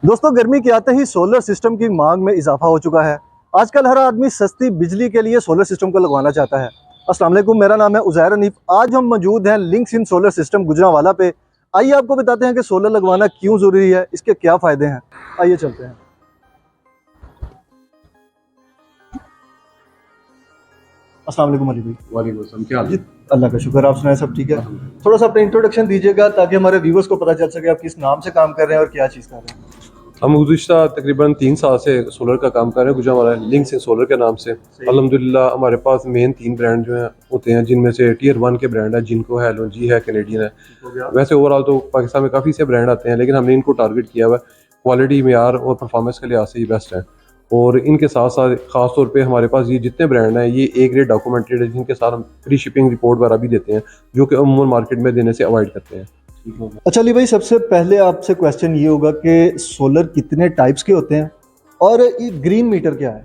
दोस्तों, गर्मी के आते ही सोलर सिस्टम की मांग में इजाफा हो चुका है। आजकल हर आदमी सस्ती बिजली के लिए सोलर सिस्टम को लगवाना चाहता है। अस्सलाम वालेकुम, मेरा नाम है उज़ैर हनीफ। आज हम मौजूद हैं links in solar system Gujranwala पे। आइए आपको बताते हैं कि सोलर लगवाना क्यों ज़रूरी है, इसके क्या फ़ायदे हैं। आइए चलते हैं। अस्सलाम वालेकुम अली भाई। वालेकुम अस्सलाम, क्या हाल जी, है? अल्लाह का शुक्र, आप सुनाए सब ठीक है? थोड़ा सा अपना इंट्रोडक्शन दीजिएगा ताकि हमारे व्यूवर्स को पता चल सके आप किस नाम से काम कर रहे हैं और क्या चीज़ कर रहे हैं। हम गुज़िश्ता तकरीबन 3 साल से सोलर का काम कर रहे हैं गुजरांवाला लिंक्स इन सोलर के नाम से। अल्हम्दुलिल्लाह हमारे पास मेन 3 ब्रांड जो हैं होते हैं, जिनमें से टियर 1 के ब्रांड है, जिनको है, LONGi है, कैनेडियन है। वैसे ओवरऑल तो पाकिस्तान में काफ़ी से ब्रांड आते हैं, लेकिन हमने इनको टारगेट किया हुआ है। क्वालिटी, मेयार और परफॉर्मेंस के लिहाज से ये बेस्ट है। और इनके साथ साथ ख़ास तौर पे हमारे पास ये जितने ब्रांड हैं, ये ए ग्रेड डॉक्यूमेंटेड है, जिनके साथ हम फ्री शिपिंग रिपोर्ट वगैरह भी देते हैं, जो कि अमूमन मार्केट में देने से अवॉइड करते हैं। अच्छा अली भाई, सबसे पहले आपसे क्वेश्चन ये होगा कि सोलर कितने टाइप्स के होते हैं और ये ग्रीन मीटर क्या है।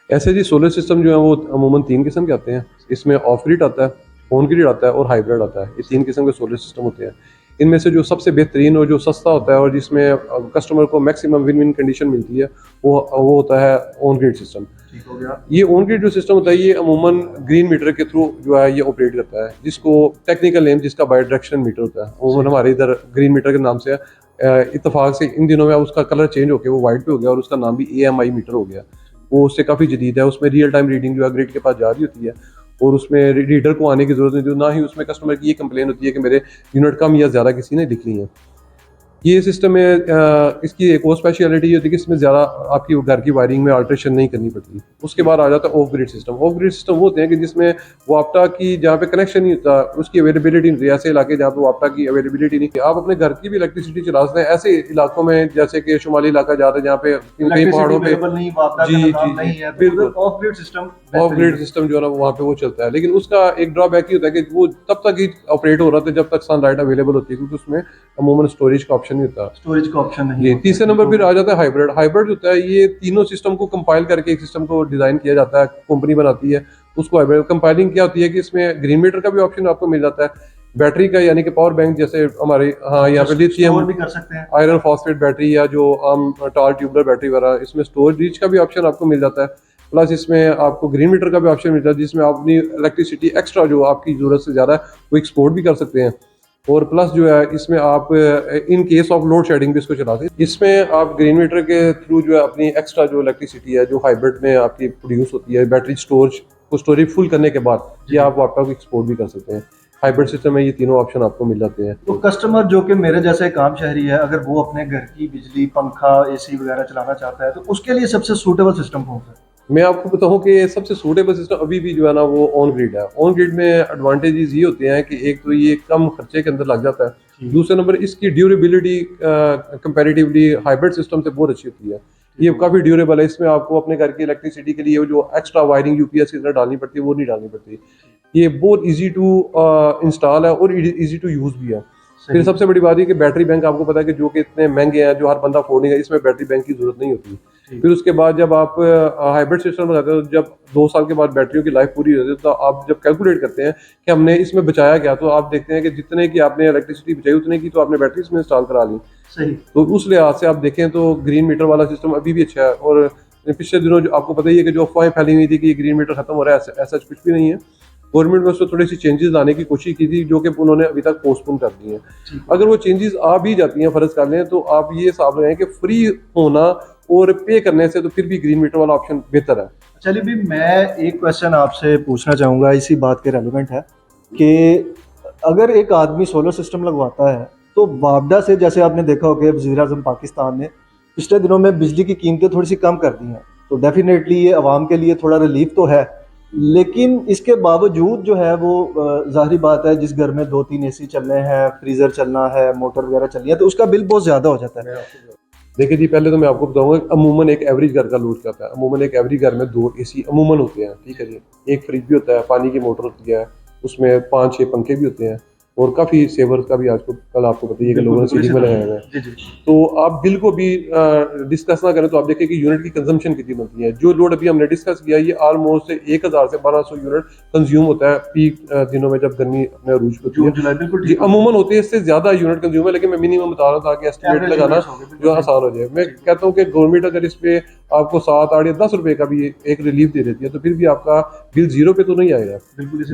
ऐसे जी सोलर सिस्टम जो है वो अमूमन 3 किस्म के आते हैं। इसमें ऑफ ग्रिड आता है, ऑन ग्रिड आता है और हाइब्रिड आता है। ये 3 किस्म के सोलर सिस्टम होते हैं। इनमें से जो सबसे बेहतरीन और जो सस्ता होता है और जिसमें कस्टमर को मैक्सिमम विन विन कंडीशन मिलती है, वो होता है ऑन ग्रिड सिस्टम। ठीक हो गया। ये ऑन ग्रिड जो सिस्टम होता है, ये अमूमन ग्रीन मीटर के थ्रू जो है ये ऑपरेट करता है, जिसको टेक्निकल नेम जिसका बाई डायरेक्शनल मीटर होता है। अमूमन हमारे इधर ग्रीन मीटर के नाम से है। इत्तेफाक से इन दिनों में उसका कलर चेंज होकर वो वाइट पे हो गया और उसका नाम भी AMI मीटर हो गया। वो उससे काफ़ी जदीद है। उसमें रियल टाइम रीडिंग जो है ग्रिड के पास जा रही होती है और उसमें रीडर को आने की जरूरत नहीं होती, ना ही उसमें कस्टमर की ये कंप्लेन होती है कि मेरे यूनिट कम या ज़्यादा किसी ने लिख ली है। ये सिस्टम में इसकी एक और स्पेशलिटी होती है कि इसमें ज़्यादा आपकी घर की वायरिंग में अल्ट्रेशन नहीं करनी पड़ती। उसके बाद आ जाता है of grid system. Of grid system वो होते हैं कि जिसमें वापटा की जहाँ पे कनेक्शन नहीं होता, उसकी अवेलेबिलिटी नहीं होती। ऐसे इलाके जहाँ पे वापटा की अवेलेबिलिटी नहीं, आप अपने घर की भी इलेक्ट्रिसिटी चला सकते हैं। ऐसे इलाकों में जैसे कि शुमाली इलाका जाता है जहाँ पे कई पहाड़ों पे बिल्कुल of grid system of grid system जो है ना वहाँ पे वो चलता है। लेकिन उसका एक ड्रॉबैक ये होता है कि वो तब तक ही ऑपरेट हो रहा था जब तक सनलाइट अवेलेबल होती है, क्योंकि उसमें अमूमन स्टोरेज का ऑप्शन नहीं होता। स्टोरेज का ऑप्शन नहीं ये होता। तीसरे नंबर फिर आ जाता है हाइब्रिड। हाइब्रिड होता है, ये तीनों सिस्टम को कंपाइल करके एक सिस्टम को डिजाइन किया जाता है, कंपनी बनाती है उसको। हाइब्रिड कंपाइलिंग क्या होती है कि इसमें ग्रीन मीटर का भी ऑप्शन आपको मिल जाता है, बैटरी का यानी कि पावर बैंक जैसे हमारे यहाँ पे लिथियम भी कर सकते हैं। आयरन फॉस्फेट बैटरी या जो आम टाल ट्यूबलर बैटरी वगैरह, इसमें स्टोरेज का भी ऑप्शन आपको मिल जाता है। प्लस इसमें आपको ग्रीन मीटर का भी ऑप्शन मिलता है, जिसमें आप अपनी इलेक्ट्रिसिटी एक्स्ट्रा जो आपकी जरूरत से ज़्यादा है वो एक्सपोर्ट भी कर सकते हैं। और प्लस जो है इसमें आप in case of load shedding भी इसको चलाते हैं। इसमें आप ग्रीन मीटर के थ्रू जो है अपनी एक्स्ट्रा जो इलेक्ट्रिसिटी है जो हाइब्रिड में आपकी प्रोड्यूस होती है, बैटरी स्टोरेज फुल करने के बाद ये आप वापस एक्सपोर्ट भी कर सकते हैं। हाइब्रिड सिस्टम में ये तीनों ऑप्शन आपको मिल जाते हैं। तो कस्टमर जो कि मेरे जैसे काम शहरी है, अगर वो अपने घर की बिजली, पंखा, AC वगैरह चलाना चाहता है तो उसके लिए सबसे सूटेबल सिस्टम कौन सा है? मैं आपको बताऊं कि सबसे सूटेबल सिस्टम अभी भी जो है ना वो ऑन ग्रिड है। ऑन ग्रिड में एडवांटेजेस ये होते हैं कि एक तो ये कम खर्चे के अंदर लग जाता है, दूसरे नंबर इसकी ड्यूरेबिलिटी कंपैरेटिवली हाइब्रिड सिस्टम से बहुत अच्छी होती है। ये काफ़ी ड्यूरेबल है। इसमें आपको अपने घर की इलेक्ट्रिसिटी के लिए जो एक्स्ट्रा वायरिंग UPS की तरह डालनी पड़ती है वो नहीं डालनी पड़ती। ये बहुत ईजी टू इंस्टॉल है और ईजी टू यूज़ भी है। फिर सबसे बड़ी बात है कि बैटरी बैंक आपको पता है कि जो कि इतने महंगे हैं, जो हर बंदा अफोर्ड नहीं है, इसमें बैटरी बैंक की जरूरत नहीं होती। फिर उसके बाद जब आप हाइब्रिड सिस्टम लगाते हो, जब 2 साल के बाद बैटरियों की लाइफ पूरी हो जाती है, तो आप जब कैलकुलेट करते हैं कि हमने इसमें बचाया क्या, तो आप देखते हैं कि जितने की आपने इलेक्ट्रिसिटी बचाई उतने की तो आपने बैटरी इसमें इंस्टॉल करा ली। सही। तो उस लिहाज से आप देखें तो ग्रीन मीटर वाला सिस्टम अभी भी अच्छा है। और पिछले दिनों जो आपको पता ही है कि जो अफवाहें फैली हुई थी कि ये ग्रीन मीटर खत्म हो रहा है, ऐसा कुछ भी नहीं है। गवर्नमेंट में उसमें थोड़ी सी चेंजेस लाने की कोशिश की थी, जो कि उन्होंने अभी तक पोस्टपोन कर दी हैं। अगर वो चेंजेस आ भी जाती हैं, फर्ज कर लें, तो आप ये हिसाब लगाएं कि फ्री होना और पे करने से तो फिर भी ग्रीन मीटर वाला ऑप्शन बेहतर है। चलिए भी मैं एक क्वेश्चन आपसे पूछना चाहूँगा, इसी बात के रेलिवेंट है कि अगर एक आदमी सोलर सिस्टम लगवाता है तो वापडा से, जैसे आपने देखा होगा वज़ीर आज़म पाकिस्तान ने पिछले दिनों में बिजली की कीमतें थोड़ी सी कम कर दी हैं, तो डेफिनेटली ये आवाम के लिए थोड़ा रिलीफ तो है। लेकिन इसके बावजूद जो है वो ज़ाहिरी बात है, जिस घर में 2-3 AC चलने हैं, फ्रीज़र चलना है, मोटर वगैरह चलनी है, तो उसका बिल बहुत ज़्यादा हो जाता है। देखिए जी, पहले तो मैं आपको बताऊंगा अमूमन एक एवरेज घर का लोड क्या होता है। अमूमन एक एवरेज घर में 2 AC अमूमन होते हैं, ठीक है जी। एक फ्रिज भी होता है, पानी की मोटर होती है, उसमें 5-6 पंखे भी होते हैं, और काफ़ी सेवर का भी आजकल कल आपको पता ही है कि लोगों ने सीलिंग में लगाया हुआ है। जी जी। तो आप बिल को भी डिस्कस ना करें तो आप देखें कि यूनिट की कंजम्पशन कितनी बनती है। जो लोड अभी हमने डिस्कस किया ये ऑलमोस्ट 1000 से 1200 यूनिट कंज्यूम होता है पीक दिनों में जब गर्मी अपने अरूज होती है। जुलाई बिल्कुल जी अमूमन होती है इससे ज्यादा यूनिट कंज्यूम है, लेकिन मैं मिनिमम बता रहा था कि एस्टिमेट लगाना जो आसान हो जाए। मैं कहता हूँ कि गवर्नमेंट अगर इस पे आपको 7, 8 या 10 रुपए का भी एक रिलीफ दे देती है तो फिर भी आपका बिल 0 पे तो नहीं आएगा।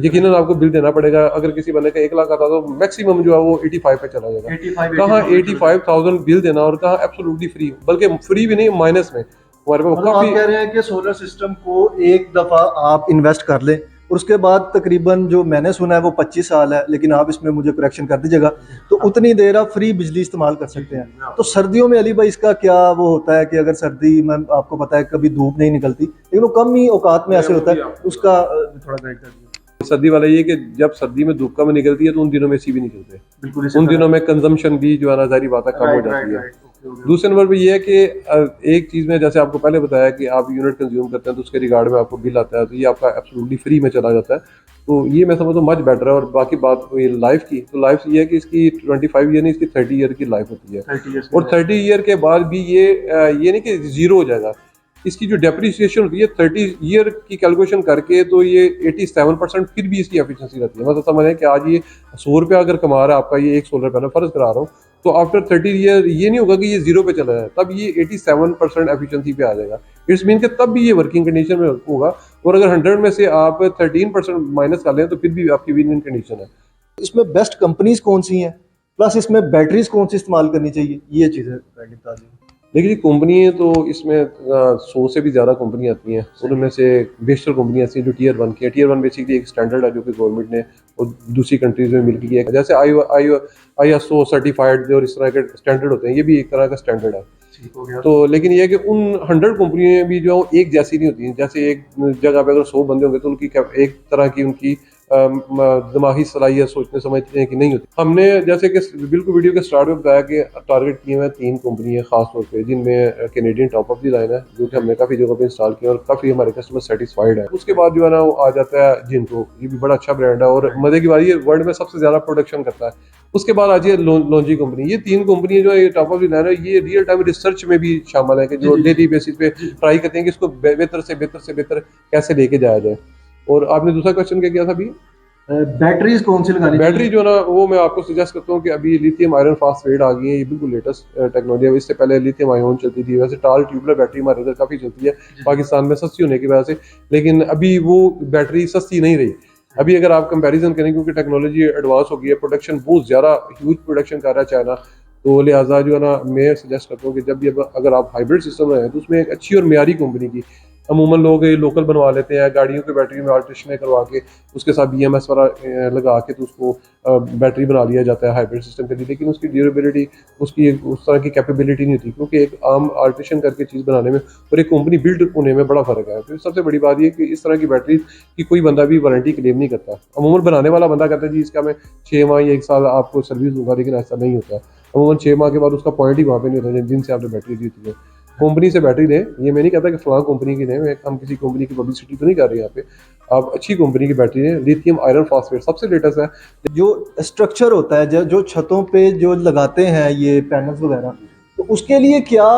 यकीनन आपको बिल देना पड़ेगा। अगर किसी बंदे का 1 लाख आता तो मैक्सिमम जो है वो 85 पे चला जाएगा। कहाँ 85,000 बिल देना और कहाँ एब्सोल्युटली फ्री, बल्कि फ्री भी नहीं माइनस में हमारे पास मतलब काफी। आप कह रहे हैं कि सोलर सिस्टम को एक दफा आप इन्वेस्ट कर लें और उसके बाद तकरीबन जो मैंने सुना है वो 25 साल है, लेकिन आप इसमें मुझे करेक्शन कर दीजिएगा, तो उतनी देर आप फ्री बिजली इस्तेमाल कर सकते हैं। तो सर्दियों में अली भाई इसका क्या वो होता है कि अगर सर्दी में आपको पता है कभी धूप नहीं निकलती, लेकिन वो कम ही औकात में ऐसे होता है, उसका थोड़ा गाइड कर दीजिए। सर्दी वाला ये कि जब सर्दी में धूप कम निकलती है तो उन दिनों में सी भी नहीं चलते, बिल्कुल उन दिनों में कंजम्पशन भी जो है ना जारी बात है कम हो जाती है। दूसरे नंबर पर यह है कि एक चीज़ में जैसे आपको पहले बताया कि आप यूनिट कंज्यूम करते हैं तो उसके रिगार्ड में आपको बिल आता है, तो ये आपका एब्सोल्युटली फ्री में चला जाता है। तो ये मैं समझता हूँ मच बेटर है। और बाकी बात हुई लाइफ की, तो लाइफ ये है कि इसकी 25 ईयर नहीं इसकी 30 ईयर की लाइफ होती है। और 30 ईयर के बाद भी ये नहीं कि जीरो हो जाएगा, इसकी जो डेप्रिसिएशन होती है 30 ईयर की कैलकुलेशन करके तो ये 87% फिर भी इसकी एफिशिएंसी रहती है। मतलब समझ है कि आज ये 100 रुपया अगर कमा रहा है आपका ये एक सोलर पैनल, फर्ज करा रहा हूँ, तो आफ्टर 30 ईयर ये नहीं होगा कि ये 0 पे चला जाए, तब ये 87% एफिशिएंसी पे आ जाएगा। इट्स मीन कि तब भी ये वर्किंग कंडीशन में होगा। और अगर 100 में से आप 13% माइनस कर लें तो फिर भी आपकी विन विन कंडीशन है। इसमें बेस्ट कंपनीज कौन सी हैं, प्लस इसमें बैटरीज कौन सी इस्तेमाल करनी चाहिए, ये चीज़ें बता दीजिए। देखिए जी कंपनी है तो इसमें 100 से भी ज़्यादा कंपनी आती हैं। उनमें से बेशतर कंपनी ऐसी हैं जो टियर 1 की है। टियर 1 बेसिकली एक स्टैंडर्ड है जो कि गवर्नमेंट ने और दूसरी कंट्रीज़ में मिलकर किया है। जैसे ISO सर्टिफाइड और इस तरह के स्टैंडर्ड होते हैं, ये भी एक तरह का स्टैंडर्ड है। तो लेकिन ये है कि उन 100 कंपनियों भी जो है एक जैसी नहीं होती हैं। जैसे एक जगह पे अगर 100 बंदे होंगे तो उनकी एक तरह की उनकी दिमागी सलाहियत सोचने समझते हैं कि नहीं होती। हमने जैसे कि बिल्कुल वीडियो के स्टार्ट में बताया कि टारगेट किए हुए 3 कंपनी है खास तौर पे, जिनमें Canadian top of the line है जो कि हमने काफ़ी जगह पे इंस्टॉल किया और काफ़ी हमारे कस्टमर सेटिस्फाइड है। उसके बाद जो है ना वो आ जाता है जिनको, ये भी बड़ा अच्छा ब्रांड है और मजे की बात ये वर्ल्ड में सबसे ज़्यादा प्रोडक्शन करता है। उसके बाद आ जाए लॉन्जी कंपनी। ये 3 कंपनी जो है टॉप ऑफ द लाइन है, ये रियल टाइम रिसर्च में भी शामिल है कि जो डेली बेसिस पे ट्राई करते हैं कि इसको बेहतर से बेहतर कैसे लेके जाया जाए। और आपने दूसरा क्वेश्चन क्या किया था अभी? बैटरीज कौन सी लगानी बैटरी जो ना वो मैं आपको सजेस्ट करता हूँ कि अभी लिथियम आयरन फास्फेट आ गई है, ये बिल्कुल लेटेस्ट टेक्नोलॉजी है। इससे पहले लिथियम आयन चलती थी, वैसे टाल ट्यूबुलर बैटरी हमारे इधर काफ़ी चलती है पाकिस्तान में सस्ती होने की वजह से, लेकिन अभी वो बैटरी सस्ती नहीं रही। अभी अगर आप कंपैरिजन करें क्योंकि टेक्नोलॉजी एडवांस हो गई है, प्रोडक्शन बहुत ज़्यादा ह्यूज प्रोडक्शन कर रहा है चाइना, तो लिहाजा जो है ना मैं सजेस्ट करता हूँ कि जब भी अगर आप हाइब्रिड सिस्टम लगाएं तो उसमें एक अच्छी और मियारी कंपनी की, अमूमन लोग ये लोकल बनवा लेते हैं गाड़ियों की बैटरी में अल्ट्रेशन करवा के उसके साथ BMS वाला लगा के तो उसको बैटरी बना लिया जाता है हाइब्रिड सिस्टम के लिए, लेकिन उसकी ड्यूरेबिलिटी उसकी उस तरह की कैपेबिलिटी नहीं होती क्योंकि एक आम अल्ट्रेशन करके चीज़ बनाने में और एक कंपनी बिल्ड होने में बड़ा फ़र्क है। तो सबसे बड़ी बात यह कि इस तरह की बैटरी की कोई बंदा भी वारंटी क्लेम नहीं करता। अमूमन बनाने वाला बंदा कहता है जी इसका मैं 6 माह या 1 साल आपको सर्विस दूंगा, लेकिन ऐसा नहीं होता। अमूमन 6 माह के बाद उसका पॉइंट ही वहाँ पे नहीं होता जिनसे आपने बैटरी दी होती है। कंपनी से बैटरी लें, ये मैं नहीं कहता कि फलां कंपनी की लें, हम किसी कंपनी की पब्लिसिटी तो नहीं कर रहे हैं यहाँ पे। आप अच्छी कंपनी की बैटरी लें, लिथियम आयरन फास्फेट सबसे लेटेस्ट है। जो स्ट्रक्चर होता है जो छतों पे जो लगाते हैं ये पैनल्स वगैरह, तो उसके लिए क्या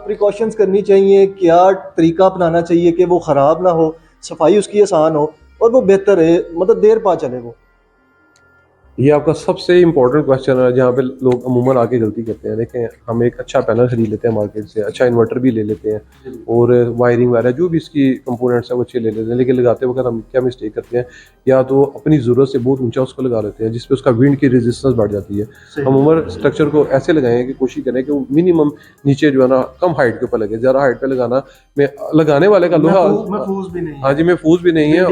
प्रिकॉशंस करनी चाहिए, क्या तरीका अपनाना चाहिए कि वो ख़राब ना हो, सफाई उसकी आसान हो और वो बेहतर है, मतलब देर पा चले वो। ये आपका सबसे इंपॉर्टेंट क्वेश्चन है जहाँ पे लोग अमूमन आके गलती करते हैं। देखें हम एक अच्छा पैनल खरीद लेते हैं मार्केट से, अच्छा इन्वर्टर भी ले लेते हैं और वायरिंग वगैरह जो भी इसकी कंपोनेंट्स हैं वो अच्छे ले लेते हैं, लेकिन लगाते वक्त हम क्या मिस्टेक करते हैं, या तो अपनी ज़रूरत से बहुत ऊंचा उसको लगा लेते हैं जिसपे उसका विंड की रेजिस्टेंस बढ़ जाती है। अमूमन स्ट्रक्चर को ऐसे लगाएं कि कोशिश करें कि वो मिनिमम नीचे जो है ना कम हाइट के ऊपर लगे। ज़्यादा हाइट पे लगाना में लगाने वाले का लोहा महफूज भी नहीं, हाँ जी महफूज भी नहीं है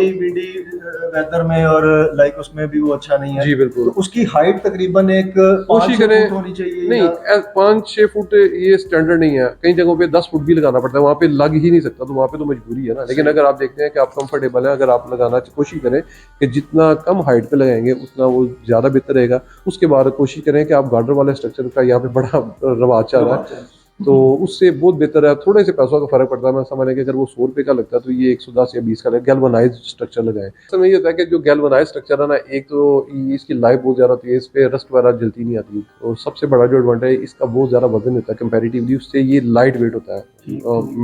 वेदर में और लाइक उसमें भी वो अच्छा नहीं है जी बिल्कुल। तो उसकी हाइट तकरीबन एक कोशिश करें होनी चाहिए नहीं 5-6 फुट ये स्टैंडर्ड नहीं है, कई जगहों पे 10 फुट भी लगाना पड़ता है, वहाँ पे लग ही नहीं सकता, तो वहाँ पे तो मजबूरी है ना। लेकिन अगर आप देखते हैं कि आप कंफर्टेबल हैं, अगर आप लगाना कोशिश करें कि जितना कम हाइट पे लगाएंगे उतना वो ज़्यादा बेहतर रहेगा। उसके बाद कोशिश करें कि आप गार्डर वाले स्ट्रक्चर का यहाँ पे बड़ा रवाज चल रहा है तो उससे बहुत बेहतर है, थोड़े से पैसों का फर्क पड़ता है। मैं समझ रहा कि अगर वो 100 रुपये का लगता है तो ये 110 या 20 का गैल्वनाइज स्ट्रक्चर लगाए। समय ये होता है कि जो गैल्वनाइज स्ट्रक्चर है ना, एक तो इसकी लाइफ बहुत ज़्यादा होती है, इस पर रस्ट वगैरह जल्दी नहीं आती, और सबसे बड़ा जो एडवांटेज है इसका बहुत ज़्यादा वजन होता है कंपेरेटिवली, उससे ये लाइट वेट होता है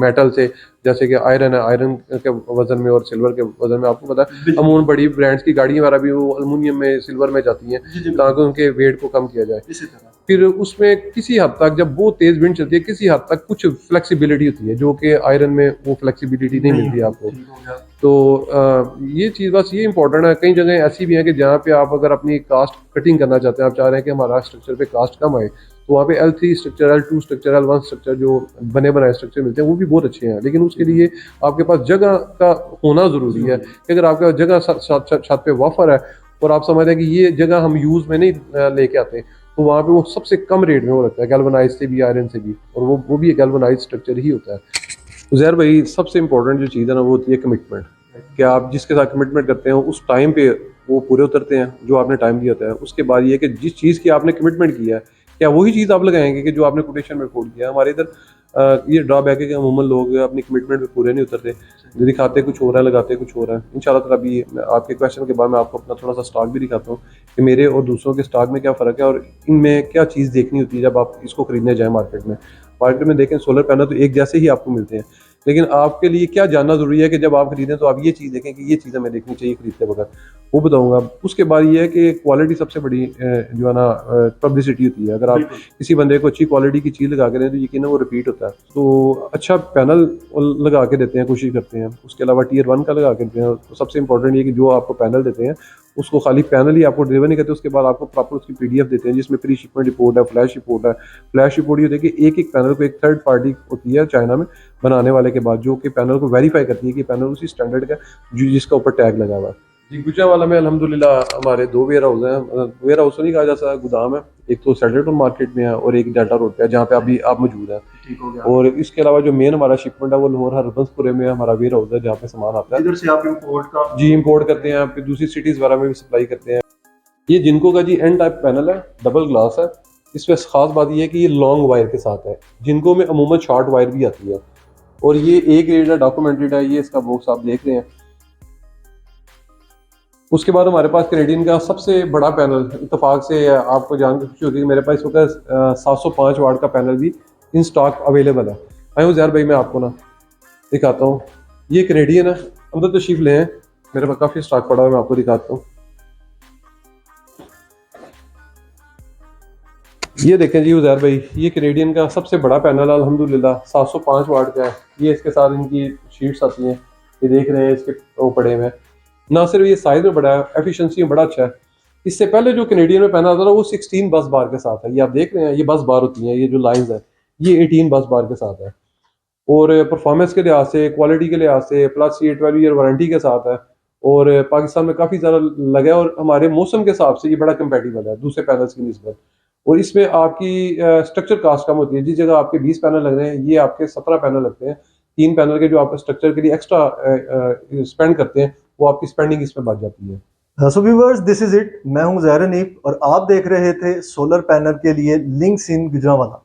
मेटल से। जैसे कि आयरन है, आयरन के वजन में और सिल्वर के वजन में आपको पता है अमूमन बड़ी ब्रांड्स की गाड़ियाँ वगैरह भी वो एल्युमिनियम में, सिल्वर में जाती हैं ताकि उनके वेट को कम किया जाए। फिर उसमें किसी हद तक जब बहुत तेज विंड चलती है, किसी हद तक कुछ फ्लेक्सिबिलिटी होती है जो कि आयरन में वो फ्लेक्सिबिलिटी नहीं मिलती आपको। तो ये चीज़ बस ये इंपॉर्टेंट है। कई जगह ऐसी भी हैं कि जहाँ पे आप अगर अपनी कास्ट कटिंग करना चाहते हैं, आप चाह रहे हैं कि हमारा स्ट्रक्चर पे कास्ट कम आए, तो वहाँ पे L3 structure, L2 structure, L1 structure जो बने बनाए स्ट्रक्चर मिलते हैं वो भी बहुत अच्छे हैं, लेकिन उसके लिए आपके पास जगह का होना ज़रूरी है कि अगर आपका जगह छत पे वाफर है और आप समझ रहे हैं कि ये जगह हम यूज़ में नहीं लेके आते, तो वहाँ पे वो सबसे कम रेट में वो लगता है, गैल्वनाइज से भी, आयरन से भी, और वो भी गैल्वनाइज स्ट्रक्चर ही होता है। उज़ैर भाई, सबसे इंपॉर्टेंट जो चीज़ है ना वो होती है कमिटमेंट, कि आप जिसके साथ कमिटमेंट करते हैं उस टाइम पे वो पूरे उतरते हैं जो आपने टाइम दिया होता है। उसके बाद ये है कि जिस चीज़ की आपने कमिटमेंट किया है, क्या वही चीज़ आप लगाएंगे कि जो आपने कोटेशन में कोट किया है। हमारे इधर ये ड्रॉबैक है कि अमूमन लोग अपनी कमिटमेंट पे पूरे नहीं उतरते, दिखाते कुछ हो रहा है, लगाते कुछ हो रहा है। इंशाल्लाह ताला अभी आपके क्वेश्चन के बाद मैं आपको अपना थोड़ा सा स्टॉक भी दिखाता हूँ कि मेरे और दूसरों के स्टॉक में क्या फ़र्क है और इनमें क्या चीज़ देखनी होती है जब आप इसको खरीदने जाएँ मार्केट में। मार्केट में देखें सोलर पैनल तो एक जैसे ही आपको मिलते हैं, लेकिन आपके लिए क्या जानना ज़रूरी है कि जब आप खरीदें तो आप ये चीज़ देखें कि ये चीज़ हमें देखनी चाहिए खरीदते वक्त, वो बताऊंगा। उसके बाद ये है कि क्वालिटी सबसे बड़ी जो है ना पब्लिसिटी होती है। अगर आप किसी बंदे को अच्छी क्वालिटी की चीज़ लगा के दें तो यकीन वो रिपीट होता है। तो अच्छा पैनल लगा के देते हैं, कोशिश करते हैं। उसके अलावा Tier 1 का लगा के देते हैं। तो सबसे इंपॉर्टेंट ये कि जो आपको पैनल देते हैं उसको खाली पैनल ही आपको डिलीवर नहीं करते, उसके बाद आपको प्रॉपर उसकी PDF देते हैं जिसमें प्री शिपमेंट रिपोर्ट है, फ्लैश रिपोर्ट है। फ्लैश रिपोर्ट ये होती है कि एक पैनल को एक थर्ड पार्टी होती है चाइना में बनाने वाले के बाद, जो कि पैनल को वेरीफाई करती है कि पैनल उसी स्टैंडर्ड का जिसका ऊपर टैग लगा हुआ है। जी, गुजरांवाला में अल्हम्दुलिल्लाह हमारे 2 वेयर हाउस हैं। वेयर हाउस तो नहीं कहा जा सकता, गोदाम है। एक तो सैटरटन मार्केट में है और एक डेल्टा रोड पे है जहाँ पे अभी आप मौजूद हैं। ठीक हो गया। और इसके अलावा जो मेन हमारा शिपमेंट है वो लाहौर हरबंसपुरे में हमारा वेयर हाउस है जहाँ पे सामान आता है। इधर से आप इंपोर्ट का जी इंपोर्ट करते हैं, फिर दूसरी सिटीज़ वगैरह में भी सप्लाई करते हैं। ये जिनको का जी एन टाइप पैनल है, डबल ग्लास है। इसमें खास बात ये है कि ये लॉन्ग वायर के साथ है, जिनको में अमूमन शॉर्ट वायर भी आती है, और ये ए ग्रेड है, डॉक्यूमेंटेड है। ये इसका बॉक्स आप देख रहे हैं। उसके बाद हमारे पास कैनेडियन का सबसे बड़ा पैनल, इत्तेफाक से आपको जान के खुशी होगी कि मेरे पास इस वक्त 705 वाट का पैनल भी इन स्टॉक अवेलेबल है। आए ज़ैर भाई, मैं आपको ना दिखाता हूँ। ये कैनेडियन है, अंदर तशरीफ ले हैं, मेरे पास काफ़ी स्टॉक पड़ा हुआ है, मैं आपको दिखाता हूँ। ये देखें जी उज़ैर भाई, ये कैनेडियन का सबसे बड़ा पैनल अल्हम्दुलिल्लाह 705 वाट का है। ये इसके साथ इनकी शीट्स आती हैं, ये देख रहे हैं इसके वो पड़े हुए हैं। ना सिर्फ ये साइज में बड़ा है, एफिशिएंसी में बड़ा अच्छा है। इससे पहले जो कैनेडियन में पैनल आता था वो 16 बस बार के साथ है। ये आप देख रहे हैं, ये बस बार होती हैं, ये जो लाइंस है ये 18 बस बार के साथ है। और परफॉर्मेंस के लिहाज से, क्वालिटी के लिहाज से, प्लस ये 12 ईयर वारंटी के साथ है। और पाकिस्तान में काफ़ी ज़्यादा लगा है, और हमारे मौसम के हिसाब से ये बड़ा कंपेटिबल है दूसरे पैनल्स की निस्बत। और इसमें आपकी स्ट्रक्चर कास्ट कम होती है। जिस जगह आपके 20 पैनल लग रहे हैं, ये आपके 17 पैनल लगते हैं। 3 पैनल के जो आप स्ट्रक्चर के लिए एक्स्ट्रा स्पेंड करते हैं, वो आपकी स्पेंडिंग इसमें बच जाती है। So viewers, this is it. मैं हूं ज़हर हनीफ और आप देख रहे थे सोलर पैनल के लिए लिंक्स इन गुजरांवाला।